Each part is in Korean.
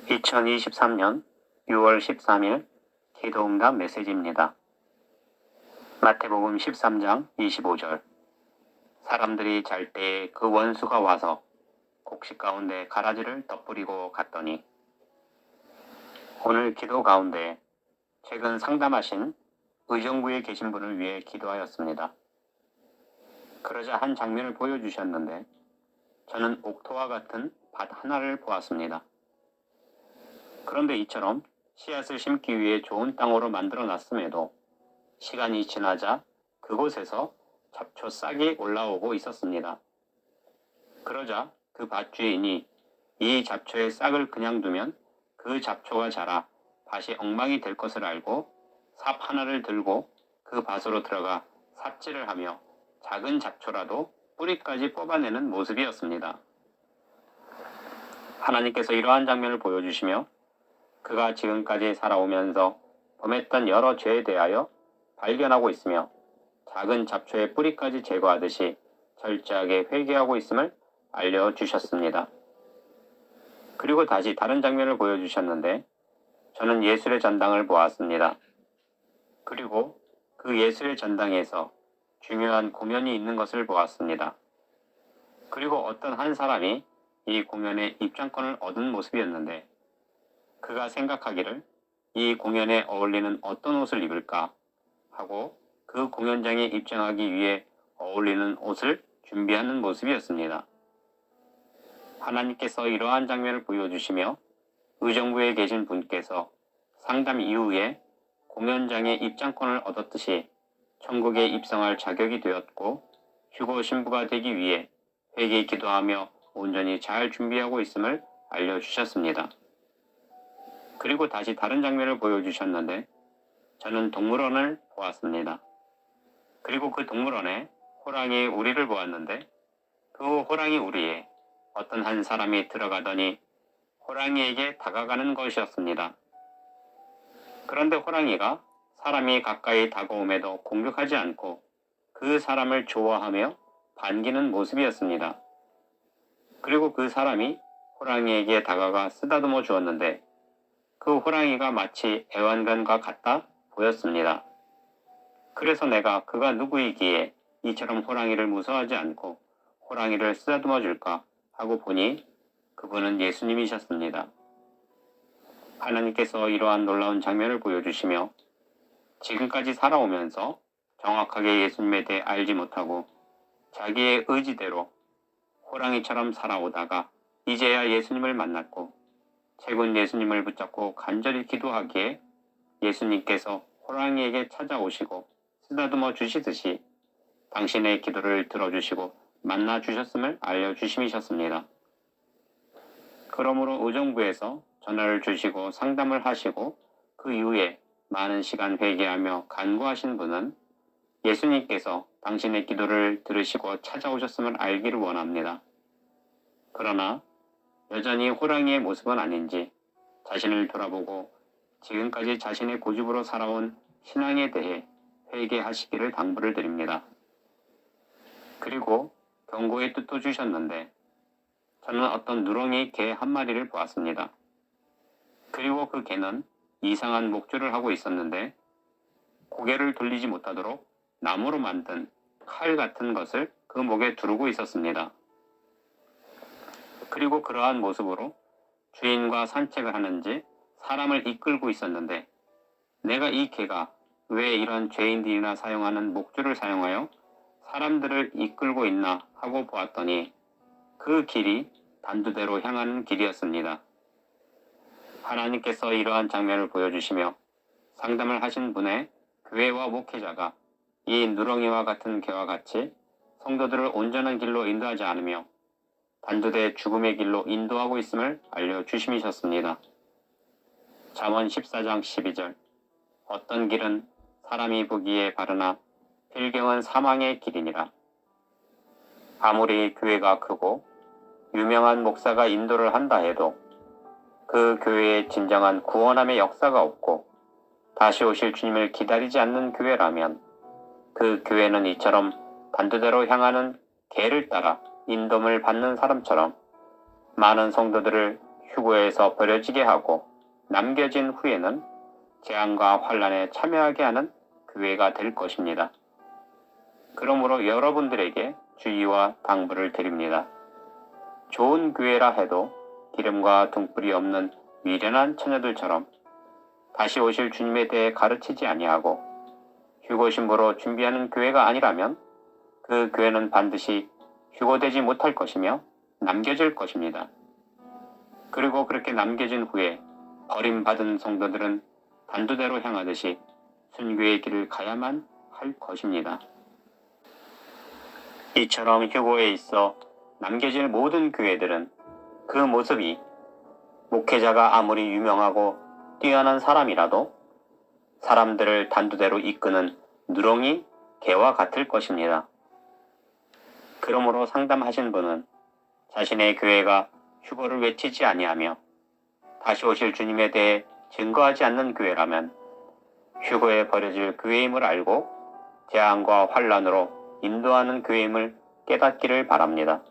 2023년 6월 13일 기도응답 메시지입니다. 마태복음 13장 25절. 사람들이 잘 때에 그 원수가 와서 곡식 가운데 가라지를 덧뿌리고 갔더니. 오늘 기도 가운데 최근 상담하신 의정부에 계신 분을 위해 기도하였습니다. 그러자 한 장면을 보여주셨는데 저는 옥토와 같은 밭 하나를 보았습니다. 그런데 이처럼 씨앗을 심기 위해 좋은 땅으로 만들어 놨음에도 시간이 지나자 그곳에서 잡초 싹이 올라오고 있었습니다. 그러자 그 밭 주인이 이 잡초의 싹을 그냥 두면 그 잡초가 자라 밭이 엉망이 될 것을 알고 삽 하나를 들고 그 밭으로 들어가 삽질을 하며 작은 잡초라도 뿌리까지 뽑아내는 모습이었습니다. 하나님께서 이러한 장면을 보여주시며 그가 지금까지 살아오면서 범했던 여러 죄에 대하여 발견하고 있으며 작은 잡초의 뿌리까지 제거하듯이 철저하게 회개하고 있음을 알려주셨습니다. 그리고 다시 다른 장면을 보여주셨는데 저는 예술의 전당을 보았습니다. 그리고 그 예술의 전당에서 중요한 공연이 있는 것을 보았습니다. 그리고 어떤 한 사람이 이 공연의 입장권을 얻은 모습이었는데 그가 생각하기를 이 공연에 어울리는 어떤 옷을 입을까 하고 그 공연장에 입장하기 위해 어울리는 옷을 준비하는 모습이었습니다. 하나님께서 이러한 장면을 보여주시며 의정부에 계신 분께서 상담 이후에 공연장에 입장권을 얻었듯이 천국에 입성할 자격이 되었고 휴거 신부가 되기 위해 회개 기도하며 온전히 잘 준비하고 있음을 알려주셨습니다. 그리고 다시 다른 장면을 보여주셨는데 저는 동물원을 보았습니다. 그리고 그 동물원에 호랑이의 우리를 보았는데 그 호랑이 우리에 어떤 한 사람이 들어가더니 호랑이에게 다가가는 것이었습니다. 그런데 호랑이가 사람이 가까이 다가옴에도 공격하지 않고 그 사람을 좋아하며 반기는 모습이었습니다. 그리고 그 사람이 호랑이에게 다가가 쓰다듬어 주었는데 그 호랑이가 마치 애완견과 같아 보였습니다. 그래서 내가 그가 누구이기에 이처럼 호랑이를 무서워하지 않고 호랑이를 쓰다듬어 줄까 하고 보니 그분은 예수님이셨습니다. 하나님께서 이러한 놀라운 장면을 보여주시며 지금까지 살아오면서 정확하게 예수님에 대해 알지 못하고 자기의 의지대로 호랑이처럼 살아오다가 이제야 예수님을 만났고 최근 예수님을 붙잡고 간절히 기도하기에 예수님께서 호랑이에게 찾아오시고 쓰다듬어 주시듯이 당신의 기도를 들어주시고 만나 주셨음을 알려주심이셨습니다. 그러므로 의정부에서 전화를 주시고 상담을 하시고 그 이후에 많은 시간 회개하며 간구하신 분은 예수님께서 당신의 기도를 들으시고 찾아오셨음을 알기를 원합니다. 그러나 여전히 호랑이의 모습은 아닌지 자신을 돌아보고 지금까지 자신의 고집으로 살아온 신앙에 대해 회개하시기를 당부를 드립니다. 그리고 경고의 뜻도 주셨는데 저는 어떤 누렁이 개 한 마리를 보았습니다. 그리고 그 개는 이상한 목줄을 하고 있었는데 고개를 돌리지 못하도록 나무로 만든 칼 같은 것을 그 목에 두르고 있었습니다. 그리고 그러한 모습으로 주인과 산책을 하는지 사람을 이끌고 있었는데 내가 이 개가 왜 이런 죄인들이나 사용하는 목줄을 사용하여 사람들을 이끌고 있나 하고 보았더니 그 길이 단두대로 향하는 길이었습니다. 하나님께서 이러한 장면을 보여주시며 상담을 하신 분의 교회와 목회자가 이 누렁이와 같은 개와 같이 성도들을 온전한 길로 인도하지 않으며 단두대 죽음의 길로 인도하고 있음을 알려주심이셨습니다. 잠언 14장 12절. 어떤 길은 사람이 보기에 바르나 필경은 사망의 길이니라. 아무리 교회가 크고 유명한 목사가 인도를 한다 해도 그 교회에 진정한 구원함의 역사가 없고 다시 오실 주님을 기다리지 않는 교회라면 그 교회는 이처럼 단두대로 향하는 개를 따라 인도를 받는 사람처럼 많은 성도들을 휴거에서 버려지게 하고 남겨진 후에는 재앙과 환란에 참여하게 하는 교회가 될 것입니다. 그러므로 여러분들에게 주의와 당부를 드립니다. 좋은 교회라 해도 기름과 등불이 없는 미련한 처녀들처럼 다시 오실 주님에 대해 가르치지 아니하고 휴거 신부로 준비하는 교회가 아니라면 그 교회는 반드시 휴거되지 못할 것이며 남겨질 것입니다. 그리고 그렇게 남겨진 후에 버림받은 성도들은 단두대로 향하듯이 순교의 길을 가야만 할 것입니다. 이처럼 휴거에 있어 남겨질 모든 교회들은 그 모습이 목회자가 아무리 유명하고 뛰어난 사람이라도 사람들을 단두대로 이끄는 누렁이 개와 같을 것입니다. 그러므로 상담하신 분은 자신의 교회가 휴거를 외치지 아니하며 다시 오실 주님에 대해 증거하지 않는 교회라면 휴거에 버려질 교회임을 알고 재앙과 환란으로 인도하는 교회임을 깨닫기를 바랍니다.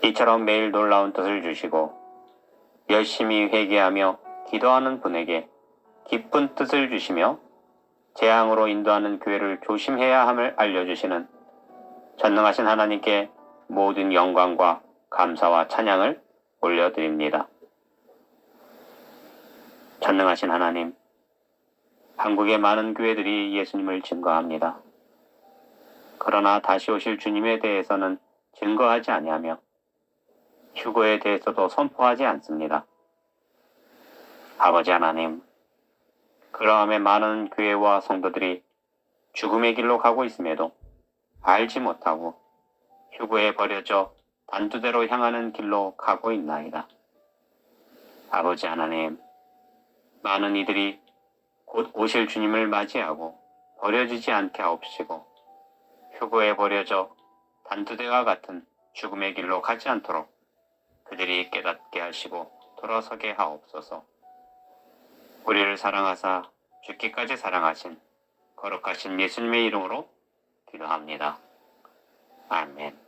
이처럼 매일 놀라운 뜻을 주시고 열심히 회개하며 기도하는 분에게 깊은 뜻을 주시며 재앙으로 인도하는 교회를 조심해야 함을 알려주시는 전능하신 하나님께 모든 영광과 감사와 찬양을 올려드립니다. 전능하신 하나님, 한국의 많은 교회들이 예수님을 증거합니다. 그러나 다시 오실 주님에 대해서는 증거하지 아니하며 휴거에 대해서도 선포하지 않습니다. 아버지 하나님, 그러함에 많은 교회와 성도들이 죽음의 길로 가고 있음에도 알지 못하고 휴거에 버려져 단두대로 향하는 길로 가고 있나이다. 아버지 하나님, 많은 이들이 곧 오실 주님을 맞이하고 버려지지 않게 하옵시고 휴거에 버려져 단두대와 같은 죽음의 길로 가지 않도록 그들이 깨닫게 하시고 돌아서게 하옵소서. 우리를 사랑하사 죽기까지 사랑하신 거룩하신 예수님의 이름으로 기도합니다. 아멘.